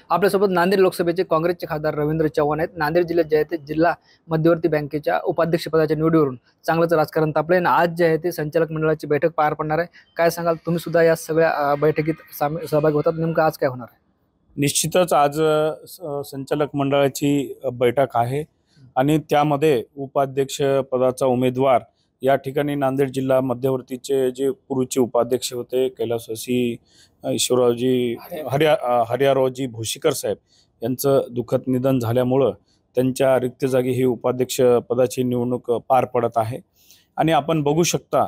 आपल्यासोबत नांदेड लोकसभेचे काँग्रेसचे खासदार रवींद्र चव्हाण आहेत। नांदेड जिल्ह्यात जे आहे ते जिल्हा मध्यवर्ती बँकेच्या उपाध्यक्षपदाच्या निवडीवरून चांगलंच राजकारण तापलंय आणि आज जे आहे ते संचालक मंडळाची बैठक पार पडणार आहे। काय सांगाल, तुम्ही सुद्धा या सगळ्या बैठकीत सहभागी होतात, नेमकं आज काय होणार आहे? निश्चितच आज संचालक मंडळाची बैठक आहे आणि त्यामध्ये उपाध्यक्ष पदाचा उमेदवार या ठिकाणी नांदेड जिल्हा मध्यवर्तीचे जे पूर्वीचे उपाध्यक्ष होते कैलासवासी ईश्वररावजी हरियारावजी भोशीकर साहेब यांचं दुःखद निधन झाल्यामुळं त्यांच्या रिक्त जागी ही उपाध्यक्ष पदाची निवडणूक पार पडत आहे। आणि आपण बघू शकता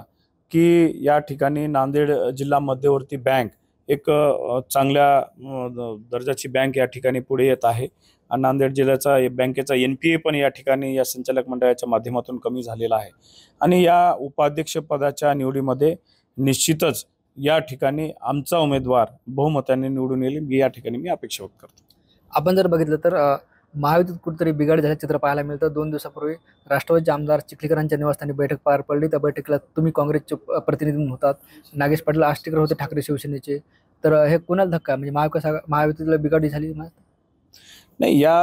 की या ठिकाणी नांदेड जिल्हा मध्यवर्ती बँक एक चांगल्या दर्जाची बँक या ठिकाणी पुढे येत आहे। नांदेड जिल्ह्याचा बँकेचा NPA पण या ठिकाणी या संचालक मंडळाच्या माध्यमातून कमी झालेला आहे आणि या उपाध्यक्ष पदाच्या निवडीमध्ये निश्चितच या ठिकाणी आमचा उमेदवार बहुमताने निवडून येईल या ठिकाणी मी अपेक्षा व्यक्त करतो। आपण जर बघितलं तर महायुतीत कुठेतरी बिघाड झाल्याचं चित्र पाहायला मिळतं। 2 दिवसापूर्वी राष्ट्रवादीचे आमदार चिखलीकरांच्या निवासस्थानी बैठक पार पडली। त्या बैठकीला तुम्ही काँग्रेसचे प्रतिनिधी होतात, नागेश पाटील आष्टीकर होते ठाकरे शिवसेनेचे। तर हे कोणाला धक्का, म्हणजे महायुतीला बिघाडी झाली नाही? या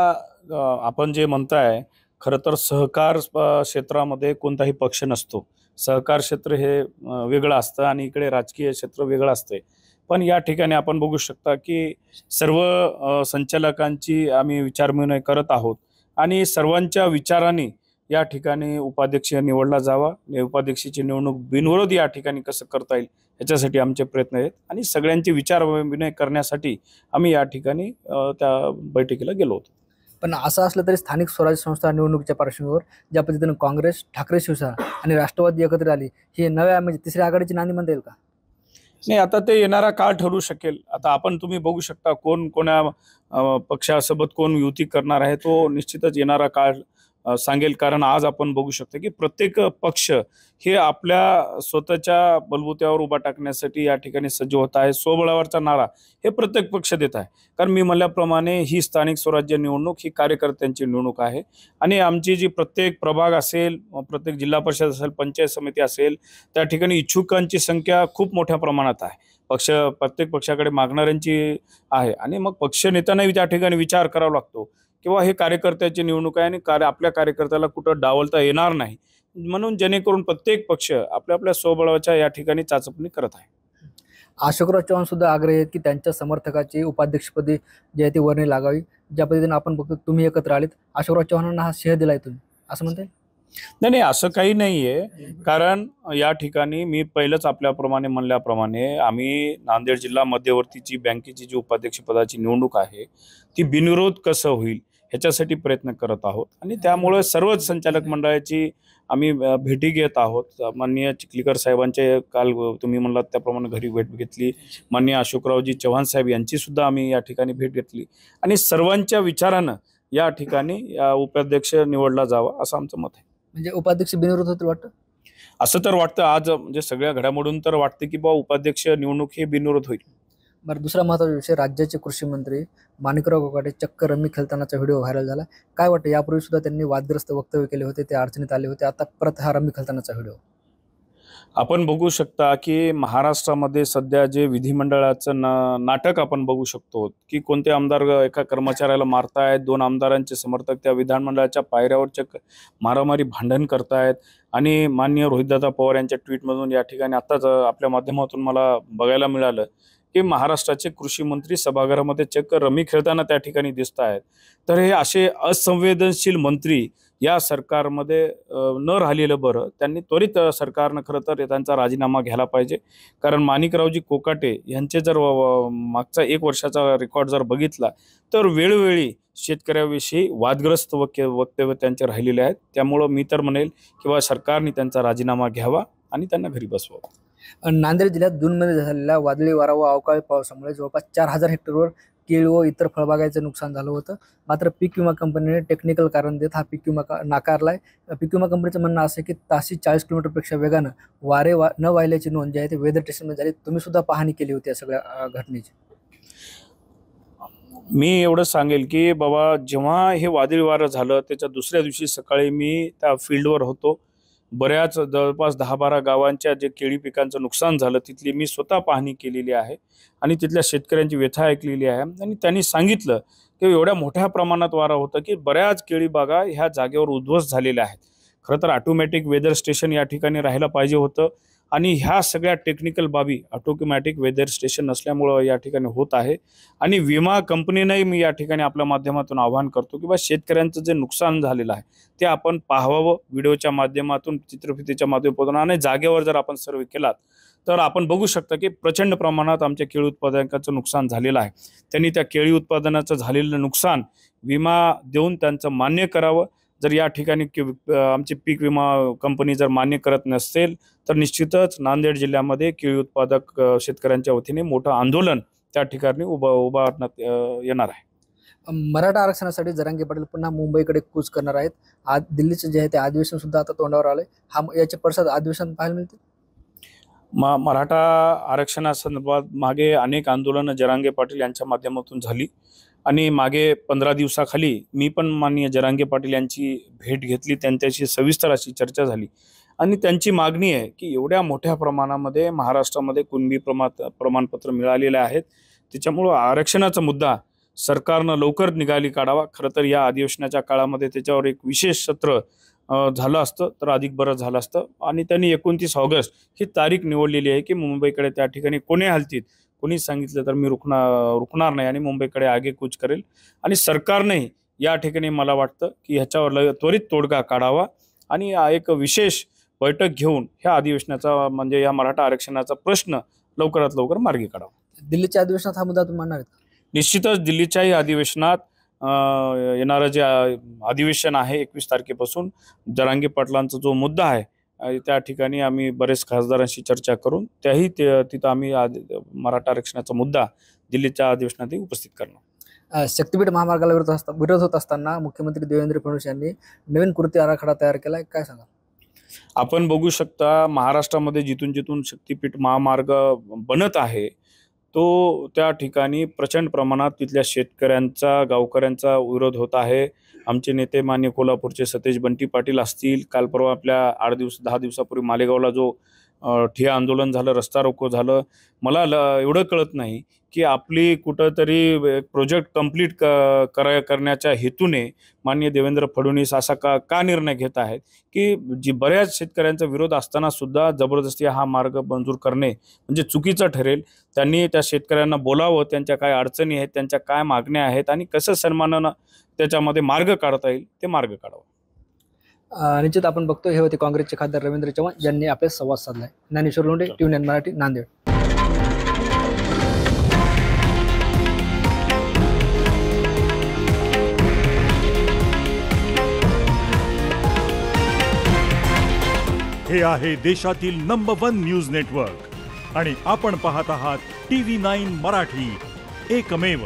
आपण जे म्हणताय, खरं तर सहकार क्षेत्रामध्ये कोणताही पक्ष नसतो। सहकार क्षेत्र हे वेगळं असतं आणि इकडे राजकीय क्षेत्र वेगळं असतंय। पण या ठिकाणी आपण बघू शकता की सर्व संचालकांची आम्ही विचारविनिमय करत आहोत आणि सर्वांच्या विचारांनी या ठिकाणी उपाध्यक्ष निवडला जावा। उपाध्यक्षाची निवडणूक बिनविरोध या ठिकाणी कसं करता येईल याच्यासाठी आमचे प्रयत्न आहेत आणि सगळ्यांचे विचारविनिमय करण्यासाठी आम्ही या ठिकाणी त्या बैठकीला गेलो होतो। पण असं असलं तरी स्थानिक स्वराज्य संस्था निवडणुकीच्या पार्श्वभूमीवर ज्या पद्धतीनं काँग्रेस, ठाकरे शिवसेना आणि राष्ट्रवादी एकत्र आली, ही नव्या म्हणजे तिसऱ्या आघाडीची नांदी म्हणता येईल का? नाही, आता ते येणारा काळ ठरू शकेल। आता तुम्ही बघू शकता कोण कोण्या पक्षासोबत कोण युती करणार आहे तो निश्चितच येणारा काळ सांगेल। कारण आज आपण बघू शकतो की प्रत्येक पक्ष हे आपल्या स्वतःच्या बलबुत्यावर उभा टाकण्यासाठी या ठिकाणी सज्ज होत आहे। स्वबळावरचा नारा हे प्रत्येक पक्ष देत आहे। कारण मी म्हणल्याप्रमाणे ही स्थानिक स्वराज्य निवडणूक ही कार्यकर्त्यांची निवडणूक आहे आणि आमची जी प्रत्येक प्रभाग असेल, प्रत्येक जिल्हा परिषद असेल, पंचायत समिती असेल, त्या ठिकाणी इच्छुकांची संख्या खूप मोठ्या प्रमाणात आहे। प्रत्येक पक्षाकडे मागणाऱ्यांची आहे आणि मग पक्ष नेत्यांनाही त्या ठिकाणी विचार करावा लागतो किंवा हे कार्यकर्त्याची निवडणूक आहे आणि आपल्या कार्यकर्त्याला कुठं डावलता येणार नाही, म्हणून जेणेकरून प्रत्येक पक्ष आपल्या आपल्या स्वबळाच्या या ठिकाणी चाचपणी करत आहे। अशोकराव चव्हाण सुद्धा आग्रही आहेत की त्यांच्या समर्थकाची उपाध्यक्षपदी जे आहे ती वर्णी लागावी। ज्या पद्धतीने आपण बघतो तुम्ही एकत्र आलेत, अशोकराव चव्हाणांना हा श्रेय दिलाय तुम्ही, असं म्हणताय? नाही, असं काही नाहीये। कारण या ठिकाणी मी पहिलंच आपल्याप्रमाणे म्हणल्याप्रमाणे आम्ही नांदेड जिल्हा मध्यवर्तीची बँकेची जी उपाध्यक्ष पदाची निवडणूक आहे ती बिनविरोध कसं होईल ह्याच्यासाठी प्रयत्न करत आहोत आणि त्यामुळे सर्वच संचालक मंडळाची आम्ही भेटी घेत आहोत। माननीय चिखलीकर साहेबांचे काल तुम्ही म्हणलात त्याप्रमाणे घरी भेट घेतली। माननीय अशोकरावजी चव्हाण साहेब यांची सुद्धा आम्ही या ठिकाणी भेट घेतली आणि सर्वांच्या विचारानं या ठिकाणी उपाध्यक्ष निवडला जावा असं आमचं मत आहे। म्हणजे उपाध्यक्ष बिनविरोध होतील वाटतं? असं तर वाटतं आज, म्हणजे सगळ्या घडामोडून तर वाटतं की उपाध्यक्ष निवडणूक हे बिनविरोध होईल। बरं, दुसरा महत्त्वाचा विषय, राज्याचे कृषी मंत्री माणिकराव कोकाटे चक्क रमी खेळतानाचा व्हिडिओ व्हायरल झाला। काय वाटतं, यापूर्वी सुद्धा त्यांनी वादग्रस्त वक्तव्य केले होते, ते अडचणीत आले होते, आता परत हा रमी खेळतानाचा व्हिडिओ? आपण बघू शकता की महाराष्ट्रामध्ये सध्या जे विधिमंडळाचं नाटक आपण बघू शकतो की कोणते आमदार एका कर्मचाऱ्याला मारतायत, 2 आमदारांचे समर्थक त्या विधानमंडळाच्या पायऱ्यावर चक्क मारामारी भांडण करतायत आणि माननीय रोहितदादा पवार यांच्या ट्विटमधून या ठिकाणी आत्ताच आपल्या माध्यमातून मला बघायला मिळालं की महाराष्ट्राचे कृषी मंत्री सभागृहामध्ये चक्क रमी खेळताना त्या ठिकाणी दिसत आहेत। तर हे असे असंवेदनशील मंत्री या सरकारमध्ये न राहिलेलं बरं। त्यांनी त्वरित सरकारनं खरं तर त्यांचा राजीनामा घ्यायला पाहिजे। कारण माणिकरावजी कोकाटे यांचे जर मागचा 1 वर्षाचा रेकॉर्ड जर बघितला तर वेळोवेळी शेतकऱ्याविषयी वादग्रस्त वक्तव्य त्यांचे राहिलेले आहेत। त्यामुळं मी तर म्हणेल किंवा सरकारने त्यांचा राजीनामा घ्यावा आणि त्यांना घरी बसवावं। नांदेड जिल्ह्यात जूनमध्ये झालेल्या वादळी वारा व अवकाळी पावसामुळे जवळपास 4000 हेक्टरवर केळी व इतर फळबागांचं नुकसान झालं होतं। मात्र पीक विमा कंपनीने टेक्निकल कारण देत हा पीक विमा नाकारलाय। पीक विमा कंपनीचं म्हणणं असं की ताशी 40 किलोमीटरपेक्षा वेगानं वारे न वाहिल्याची नोंद जी आहे ते वेदर स्टेशनमध्ये झाली। तुम्ही सुद्धा पाहणी केली होती या सगळ्या घटनेची। मी एवढं सांगेल की जेव्हा हे वादळी वारं झालं त्याच्या दुसऱ्या दिवशी सकाळी मी त्या फील्डवर होतो। बऱ्याच जवळपास 10-12 गावांच्या जे केळी पिकांचं नुकसान झालं तिथली मी स्वतः पाहणी केलेली आहे आणि तिथल्या शेतकऱ्यांची व्यथा ऐकलेली आहे आणि त्यांनी सांगितलं की एवढ्या मोठ्या प्रमाणात वारा होता की बऱ्याच केळी बागा ह्या जागेवर उद्ध्वस्त झालेल्या आहेत. खरं तर ऑटोमॅटिक वेदर स्टेशन या ठिकाणी राहायला पाहिजे होतं आणि ह्या सगळ्या टेक्निकल बाबी ऑटोमॅटिक वेदर स्टेशन नसल्यामुळं या ठिकाणी होत आहे. आणि विमा कंपनीलाही मी या ठिकाणी आपल्या माध्यमातून आवाहन करतो की बा शेतकऱ्यांचं जे नुकसान झालेलं आहे ते आपण पाहावं व्हिडिओच्या माध्यमातून, चित्रफितीच्या माध्यमातून आणि जागेवर जर आपण सर्वे केलात तर आपण बघू शकता की प्रचंड प्रमाणात आमच्या केळी उत्पादकांचं नुकसान झालेलं आहे. त्यांनी त्या केळी उत्पादनाचं झालेलं नुकसान विमा देऊन त्यांचं मान्य करावं. जर या ठिकाणी आमची पीक विमा कंपनी जर मान्य करत नसेल तर निश्चितच नांदेड जिल्ह्यामध्ये केळी उत्पादक शेतकऱ्यांच्या वतीने मोठं आंदोलन त्या ठिकाणी उभारण्यात येणार आहे. मराठा आरक्षणासाठी जरांगे पाटील पुन्हा मुंबईकडे कूच करणार आहेत. आज दिल्लीचं जे आहे ते अधिवेशन सुद्धा आता तोंडावर आलंय. याचे पडसाद अधिवेशन पाहायला मिळतील. मराठा आरक्षणासंदर्भात मागे अनेक आंदोलनं जरांगे पाटील यांच्या माध्यमातून झाली आणि मागे 15 दिवसाखाली मी पण माननीय जरांगे पाटील यांची भेट घेतली, त्यांच्याशी सविस्तर अशी चर्चा झाली आणि त्यांची मागणी आहे की एवढ्या मोठ्या प्रमाणामध्ये महाराष्ट्रामध्ये कुणबी प्रमाणपत्र मिळालेले आहेत, त्याच्यामुळं आरक्षणाचा मुद्दा सरकारनं लवकर निकाली काढावा. खरं तर या अधिवेशनाच्या काळामध्ये त्याच्यावर एक विशेष सत्र झालं असतं तर अधिक बरं झालं असतं आणि त्यांनी 29 ऑगस्ट ही तारीख निवडलेली आहे की मुंबईकडे त्या ठिकाणी कोणी हालतीत कोणी सांगितलं तर मी रुकणार नाही आणि मुंबईकडे आगेकूच करेल. आणि सरकारनेही या ठिकाणी मला वाटतं की ह्याच्यावर त्वरित तोडगा काढावा आणि एक विशेष बैठक घेऊन ह्या अधिवेशनाचा म्हणजे या मराठा आरक्षणाचा प्रश्न लवकरात लवकर मार्गी काढावा. दिल्लीच्या अधिवेशनात हा मुद्दा तुम्ही मांडणार आहेत? निश्चितच दिल्लीच्याही अधिवेशनात येणारं जे अधिवेशन आहे 21 तारखेपासून जरांगे पाटलांचा जो मुद्दा आहे त्या ठिकाणी आम्ही बरेच खासदारांशी चर्चा करून तिथं आम्ही मराठा आरक्षणाचा मुद्दा दिल्लीच्या अधिवेशनात उपस्थित करणार. शक्तीपीठ महामार्गाला विरोध होत असताना मुख्यमंत्री देवेंद्र फडणवीस यांनी नवीन कृती आराखडा तयार केलाय, काय सांगा? आपण बघू शकता महाराष्ट्रामध्ये जिथून शक्तीपीठ महामार्ग बनत आहे तो त्या ठिकाणी प्रचंड प्रमाणात तिथल्या शेतकऱ्यांचा गावकऱ्यांचा विरोध होत आहे. आमचे नेते मान्य कोल्हापूरचे सतेज बंटी पाटील असतील, काल परवा आपल्या 10 दिवसापूर्वी मालेगावला जो ठिय्या आंदोलन झालं, रस्ता रोको झालं. मला एवढं कळत नाही की आपली कुठंतरी प्रोजेक्ट कंप्लीट करण्याच्या हेतूने माननीय देवेंद्र फडणवीस असा का निर्णय घेत आहेत की जी बऱ्याच शेतकऱ्यांचा विरोध असताना सुद्धा जबरदस्ती हा मार्ग मंजूर करणे म्हणजे चुकीचं ठरेल. त्यांनी त्या शेतकऱ्यांना बोलावं, त्यांच्या काय अडचणी आहेत, त्यांच्या काय मागण्या आहेत आणि कसं सन्मानानं त्याच्यामध्ये मार्ग काढता येईल ते मार्ग काढावं. निश्चित आपण बघतो हे होते काँग्रेसचे खासदार रवींद्र चव्हाण ज्यांनी आपले संवाद साधलाय. ज्ञानेश्वर लोंढे, TVN मराठी, नांदेड. हे आहे देशातील नंबर 1 न्यूज नेटवर्क आणि आपण पाहत आहात TV9 मराठी, एकमेव.